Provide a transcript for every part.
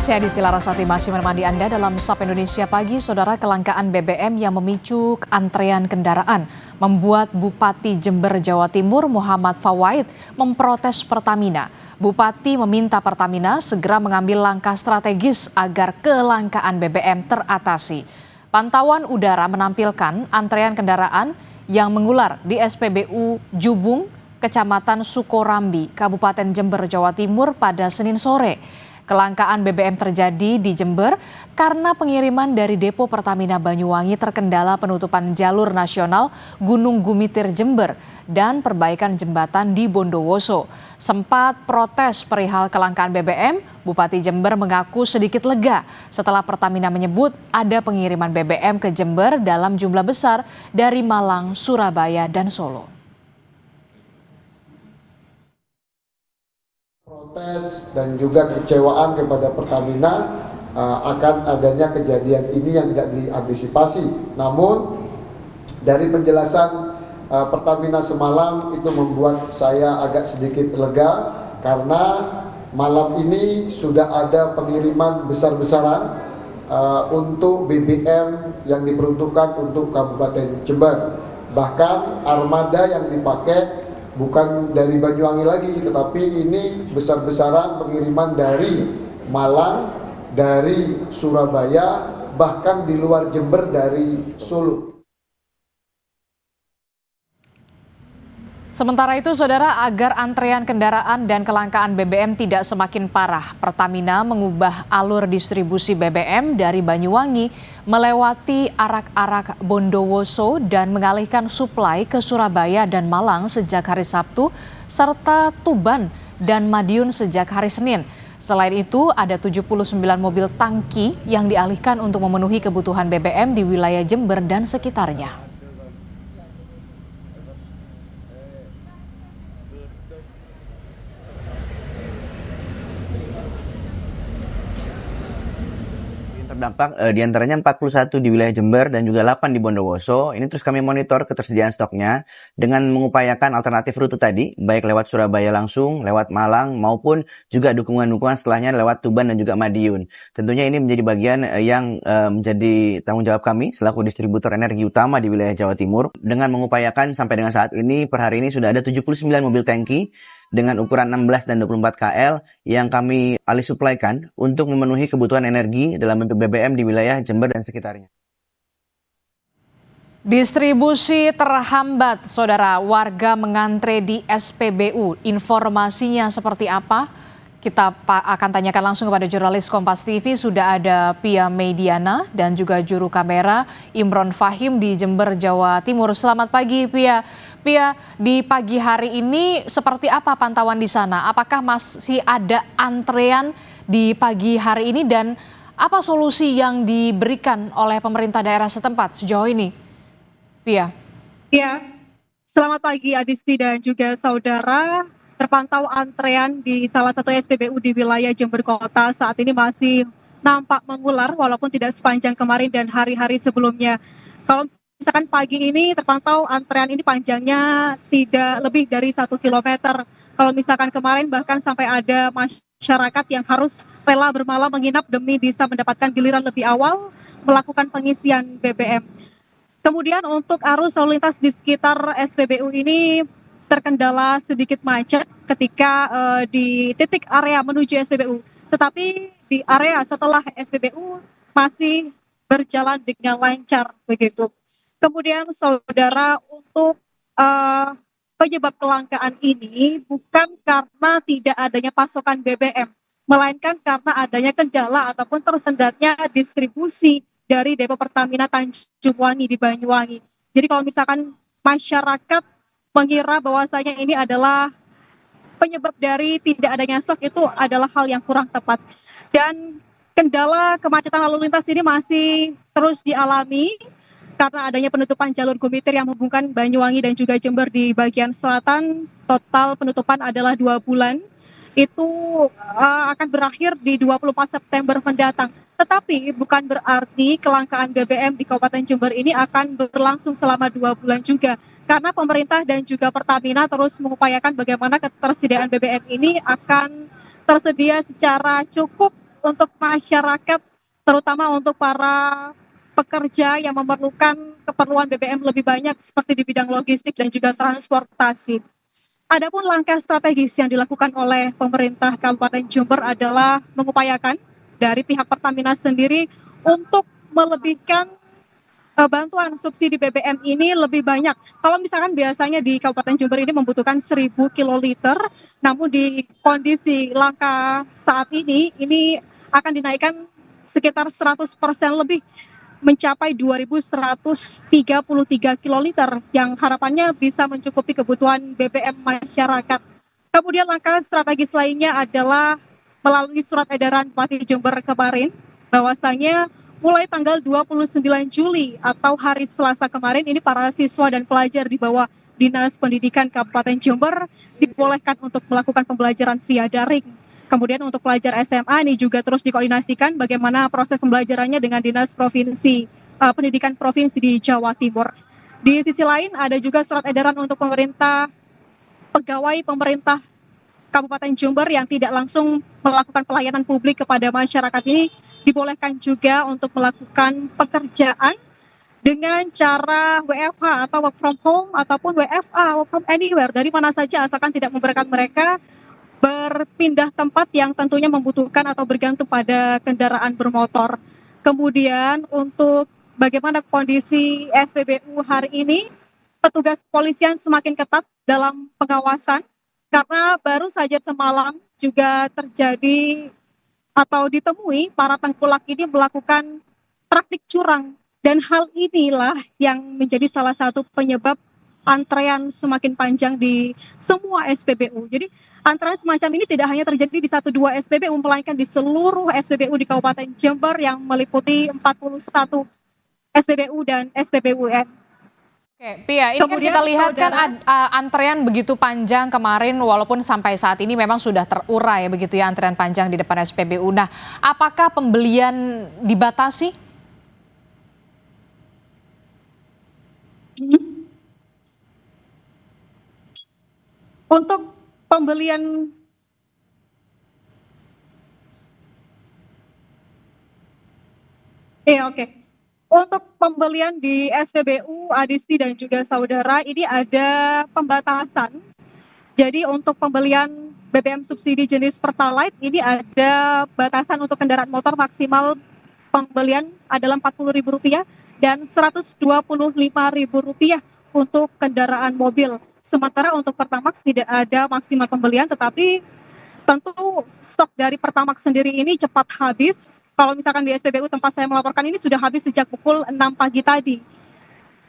Saya Distila Rasati masih menemani Anda dalam Sapa Indonesia Pagi. Saudara, kelangkaan BBM yang memicu antrean kendaraan membuat Bupati Jember, Jawa Timur Muhammad Fawaid memprotes Pertamina. Bupati meminta Pertamina segera mengambil langkah strategis agar kelangkaan BBM teratasi. Pantauan udara menampilkan antrean kendaraan yang mengular di SPBU Jubung, Kecamatan Sukorambi, Kabupaten Jember, Jawa Timur pada Senin sore. Kelangkaan BBM terjadi di Jember karena pengiriman dari depo Pertamina Banyuwangi terkendala penutupan jalur nasional Gunung Gumitir Jember dan perbaikan jembatan di Bondowoso. Sempat protes perihal kelangkaan BBM, Bupati Jember mengaku sedikit lega setelah Pertamina menyebut ada pengiriman BBM ke Jember dalam jumlah besar dari Malang, Surabaya, dan Solo. Protes dan juga kekecewaan kepada Pertamina akan adanya kejadian ini yang tidak diantisipasi. Namun dari penjelasan Pertamina semalam itu membuat saya agak sedikit lega karena malam ini sudah ada pengiriman besar-besaran untuk BBM yang diperuntukkan untuk Kabupaten Jember. Bahkan armada yang dipakai bukan dari Banyuwangi lagi, tetapi ini besar-besaran pengiriman dari Malang, dari Surabaya, bahkan di luar Jember dari Solo. Sementara itu, saudara, agar antrean kendaraan dan kelangkaan BBM tidak semakin parah, Pertamina mengubah alur distribusi BBM dari Banyuwangi melewati arak-arak Bondowoso dan mengalihkan suplai ke Surabaya dan Malang sejak hari Sabtu, serta Tuban dan Madiun sejak hari Senin. Selain itu, ada 79 mobil tangki yang dialihkan untuk memenuhi kebutuhan BBM di wilayah Jember dan sekitarnya. Terdampak diantaranya 41 di wilayah Jember dan juga 8 di Bondowoso. Ini terus kami monitor ketersediaan stoknya dengan mengupayakan alternatif rute tadi, baik lewat Surabaya langsung, lewat Malang, maupun juga dukungan-dukungan setelahnya lewat Tuban dan juga Madiun. Tentunya ini menjadi bagian yang menjadi tanggung jawab kami selaku distributor energi utama di wilayah Jawa Timur dengan mengupayakan sampai dengan saat ini per hari ini sudah ada 79 mobil tangki dengan ukuran 16 dan 24 KL yang kami alih suplaikan untuk memenuhi kebutuhan energi dalam bentuk BBM di wilayah Jember dan sekitarnya. Distribusi terhambat, saudara. Warga mengantre di SPBU. Informasinya seperti apa? Kita akan tanyakan langsung kepada jurnalis Kompas TV. Sudah ada Pia Mediana dan juga juru kamera Imron Fahim di Jember, Jawa Timur. Selamat pagi, Pia. Pia, di pagi hari ini seperti apa pantauan di sana? Apakah masih ada antrean di pagi hari ini dan apa solusi yang diberikan oleh pemerintah daerah setempat sejauh ini? Pia. Ya, selamat pagi Adisti dan juga saudara. Terpantau antrean di salah satu SPBU di wilayah Jember Kota saat ini masih nampak mengular walaupun tidak sepanjang kemarin dan hari-hari sebelumnya. Kalau misalkan pagi ini terpantau antrean ini panjangnya tidak lebih dari 1 kilometer. Kalau misalkan kemarin bahkan sampai ada masyarakat yang harus rela bermalam menginap demi bisa mendapatkan giliran lebih awal melakukan pengisian BBM. Kemudian untuk arus lalu lintas di sekitar SPBU ini terkendala sedikit macet ketika di titik area menuju SPBU. Tetapi di area setelah SPBU masih berjalan dengan lancar begitu. Kemudian saudara, untuk penyebab kelangkaan ini bukan karena tidak adanya pasokan BBM, melainkan karena adanya kendala ataupun tersendatnya distribusi dari depo Pertamina Tanjung Wangi di Banyuwangi. Jadi kalau misalkan masyarakat mengira bahwasanya ini adalah penyebab dari tidak adanya stok, itu adalah hal yang kurang tepat. Dan kendala kemacetan lalu lintas ini masih terus dialami karena adanya penutupan jalur Gumitir yang menghubungkan Banyuwangi dan juga Jember di bagian selatan. Total penutupan adalah 2 bulan. Itu akan berakhir di 24 September mendatang. Tetapi bukan berarti kelangkaan BBM di Kabupaten Jember ini akan berlangsung selama 2 bulan juga. Karena pemerintah dan juga Pertamina terus mengupayakan bagaimana ketersediaan BBM ini akan tersedia secara cukup untuk masyarakat, terutama untuk para pekerja yang memerlukan keperluan BBM lebih banyak seperti di bidang logistik dan juga transportasi. Adapun langkah strategis yang dilakukan oleh pemerintah Kabupaten Jember adalah mengupayakan dari pihak Pertamina sendiri untuk melebihkan bantuan subsidi BBM ini lebih banyak. Kalau misalkan biasanya di Kabupaten Jember ini membutuhkan 1.000 kiloliter, namun di kondisi langka saat ini akan dinaikkan sekitar 100% lebih, mencapai 2.133 kiloliter yang harapannya bisa mencukupi kebutuhan BBM masyarakat. Kemudian langkah strategis lainnya adalah melalui surat edaran Bupati Jember kemarin, bahwasanya mulai tanggal 29 Juli atau hari Selasa kemarin ini para siswa dan pelajar di bawah Dinas Pendidikan Kabupaten Jember dibolehkan untuk melakukan pembelajaran via daring. Kemudian untuk pelajar SMA ini juga terus dikoordinasikan bagaimana proses pembelajarannya dengan Dinas Pendidikan Provinsi di Jawa Timur. Di sisi lain ada juga surat edaran untuk pegawai pemerintah Kabupaten Jember yang tidak langsung melakukan pelayanan publik kepada masyarakat ini dibolehkan juga untuk melakukan pekerjaan dengan cara WFH atau work from home ataupun WFA, work from anywhere, dari mana saja asalkan tidak memberatkan mereka berpindah tempat yang tentunya membutuhkan atau bergantung pada kendaraan bermotor. Kemudian untuk bagaimana kondisi SPBU hari ini, petugas kepolisian semakin ketat dalam pengawasan karena baru saja semalam juga terjadi atau ditemui para tengkulak ini melakukan praktik curang, dan hal inilah yang menjadi salah satu penyebab antrean semakin panjang di semua SPBU. Jadi antrean semacam ini tidak hanya terjadi di 1-2 SPBU, melainkan di seluruh SPBU di Kabupaten Jember yang meliputi 41 SPBU dan SPBUN. Oke, Pia, ini Kemudian, kan kita lihat saudara, antrean begitu panjang kemarin, walaupun sampai saat ini memang sudah terurai begitu ya antrean panjang di depan SPBU. Nah, apakah pembelian dibatasi? Untuk pembelian oke. Untuk pembelian di SPBU Adisti dan juga saudara, ini ada pembatasan. Jadi untuk pembelian BBM subsidi jenis Pertalite ini ada batasan untuk kendaraan motor maksimal pembelian adalah Rp40.000 dan Rp125.000 untuk kendaraan mobil. Sementara untuk Pertamax tidak ada maksimal pembelian, tetapi tentu stok dari Pertamax sendiri ini cepat habis. Kalau misalkan di SPBU tempat saya melaporkan ini sudah habis sejak pukul 6 pagi tadi.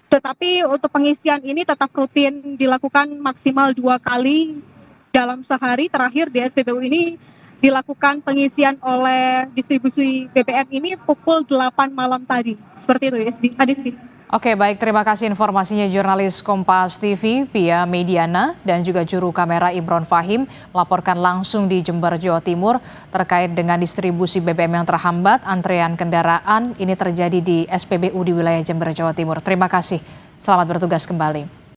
Tetapi untuk pengisian ini tetap rutin dilakukan maksimal 2 kali dalam sehari. Terakhir di SPBU ini dilakukan pengisian oleh distribusi BBM ini pukul 8 malam tadi. Seperti itu, Adisti. Oke, baik, terima kasih informasinya jurnalis Kompas TV Pia Mediana dan juga juru kamera Imron Fahim melaporkan langsung di Jember, Jawa Timur terkait dengan distribusi BBM yang terhambat. Antrean kendaraan ini terjadi di SPBU di wilayah Jember, Jawa Timur. Terima kasih. Selamat bertugas kembali.